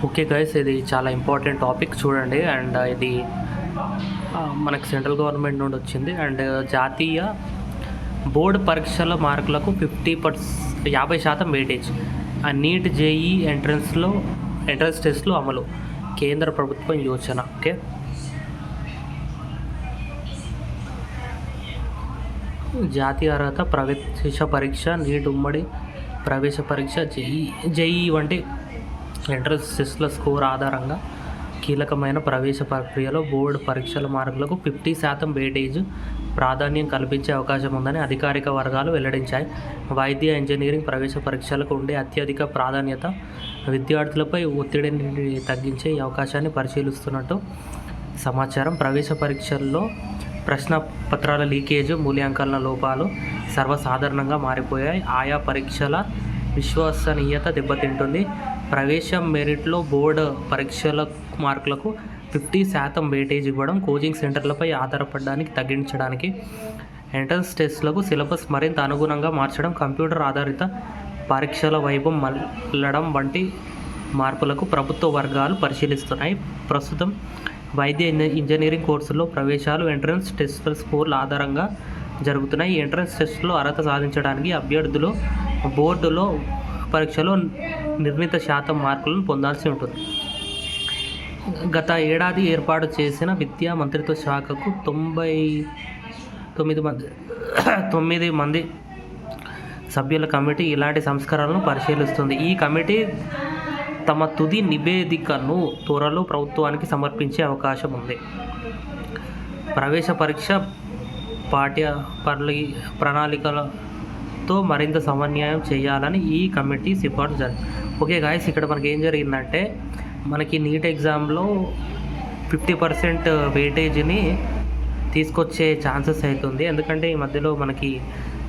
Okay guys, ఇది చాలా important topic చూడండి. అండ్ ఇది మనకు సెంట్రల్ గవర్నమెంట్ నుండి వచ్చింది. అండ్ జాతీయ బోర్డు పరీక్షల మార్కులకు 50% వెయిటేజ్. ఆ నీట్ జేఈ ఎంట్రన్స్ టెస్ట్లో అమలు, కేంద్ర ప్రభుత్వం యోచన. ఓకే, జాతీయ అర్హత ప్రవేశ పరీక్ష, నీట్ ఉమ్మడి ప్రవేశ పరీక్ష, జేఈ వంటి ఎంట్రన్స్ టెస్ట్ల స్కోర్ ఆధారంగా కీలకమైన ప్రవేశ ప్రక్రియలో బోర్డు పరీక్షల మార్కులకు 50% వెయిటేజ్ ప్రాధాన్యం కల్పించే అవకాశం ఉందని అధికారిక వర్గాలు వెల్లడించాయి. వైద్య, ఇంజనీరింగ్ ప్రవేశ పరీక్షలకు ఉండే అత్యధిక ప్రాధాన్యత విద్యార్థులపై ఒత్తిడిని తగ్గించే ఈ అవకాశాన్ని పరిశీలిస్తున్నట్టు సమాచారం. ప్రవేశ పరీక్షల్లో ప్రశ్న పత్రాల లీకేజ్, మూల్యాంకన లోపాలు సర్వసాధారణంగా మారిపోయాయి. ఆయా పరీక్షల విశ్వసనీయత దెబ్బతింటుంది. ప్రవేశం మెరిట్లో బోర్డు పరీక్షల మార్కులకు 50% వెయిటేజ్ ఇవ్వడం, కోచింగ్ సెంటర్లపై ఆధారపడడానికి తగ్గించడానికి, ఎంట్రన్స్ టెస్ట్లకు సిలబస్ మరింత అనుగుణంగా మార్చడం, కంప్యూటర్ ఆధారిత పరీక్షల వైపు మళ్ళడం వంటి మార్పులకు ప్రభుత్వ వర్గాలు పరిశీలిస్తున్నాయి. ప్రస్తుతం వైద్య, ఇంజనీరింగ్ కోర్సుల్లో ప్రవేశాలు ఎంట్రన్స్ టెస్ట్ల స్కోర్ల ఆధారంగా జరుగుతున్నాయి. ఈ ఎంట్రన్స్ టెస్ట్లో అర్హత సాధించడానికి అభ్యర్థులు బోర్డులో పరీక్షలో నిర్ణీత శాతం మార్కులను పొందాల్సి ఉంటుంది. గత ఏడాది ఏర్పాటు చేసిన విద్యా మంత్రిత్వ శాఖకు 9 మంది సభ్యుల కమిటీ ఇలాంటి సంస్కరణలను పరిశీలిస్తుంది. ఈ కమిటీ తమ తుది నివేదికను త్వరలో ప్రభుత్వానికి సమర్పించే అవకాశం ఉంది. ప్రవేశ పరీక్ష పాఠ్య ప్రణాళికలతో మరింత సమన్వయం చేయాలని ఈ కమిటీ సిఫార్సు జరిగింది. ఓకే గాయస్, ఇక్కడ మనకి ఏం జరిగిందంటే, మనకి నీట్ ఎగ్జామ్లో 50% వెయిటేజ్ని తీసుకొచ్చే ఛాన్సెస్ అవుతుంది. ఎందుకంటే ఈ మధ్యలో మనకి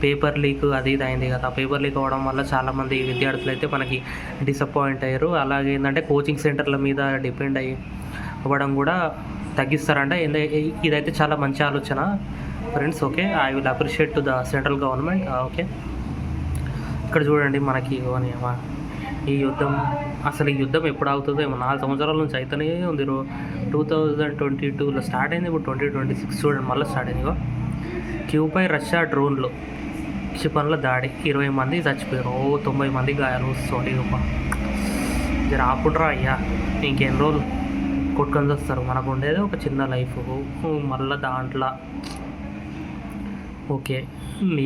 పేపర్ లీక్ అది ఇది అయింది కదా. పేపర్ లీక్ అవ్వడం వల్ల చాలామంది విద్యార్థులు అయితే మనకి డిసప్పాయింట్ అయ్యారు. అలాగే ఏంటంటే కోచింగ్ సెంటర్ల మీద డిపెండ్ అవ్వడం కూడా తగ్గిస్తారంట. ఇదైతే చాలా మంచి ఆలోచన friends. Okay, I will appreciate to the central government. Okay, ఇక్కడ చూడండి మనకి ఈ యుద్ధం ఎప్పుడు అవుతుందో ఏమో. 4 సంవత్సరాల నుంచి అయితేనే ఉంది. 2022లో స్టార్ట్ అయింది, ఇప్పుడు 2026 చూడండి మళ్ళీ స్టార్ట్ అయింది. క్యూపై రష్యా డ్రోన్లు క్షిపణుల దాడి, 20 మంది చచ్చిపోయారు, 90 మంది గాయాలు. సారీ జర ఆపుడ్రా అయ్యా, ఇంకెన్ని రోజులు కొట్టుకొని వస్తారు. మనకు ఉండేది ఒక చిన్న లైఫ్, మళ్ళీ దాంట్లో. ఓకే,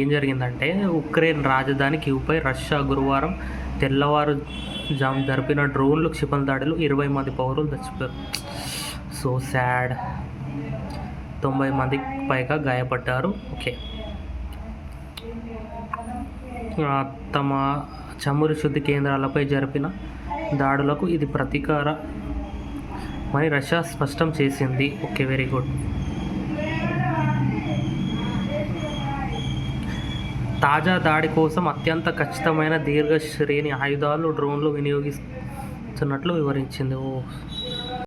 ఏం జరిగిందంటే, ఉక్రెయిన్ రాజధాని క్యూపై రష్యా గురువారం తెల్లవారుజాము జరిపిన డ్రోన్లు క్షిపణి దాడిలో 20 మంది పౌరులు చచ్చిపోయారు. So sad. 90 మందికి పైగా గాయపడ్డారు. ఓకే, తమ చమురు శుద్ధి కేంద్రాలపై జరిపిన దాడులకు ఇది ప్రతీకారమని రష్యా స్పష్టం చేసింది. Okay, very good. తాజా దాడి కోసం అత్యంత ఖచ్చితమైన దీర్ఘ శ్రేణి ఆయుధాలు, డ్రోన్లు వినియోగిస్తున్నట్లు వివరించింది.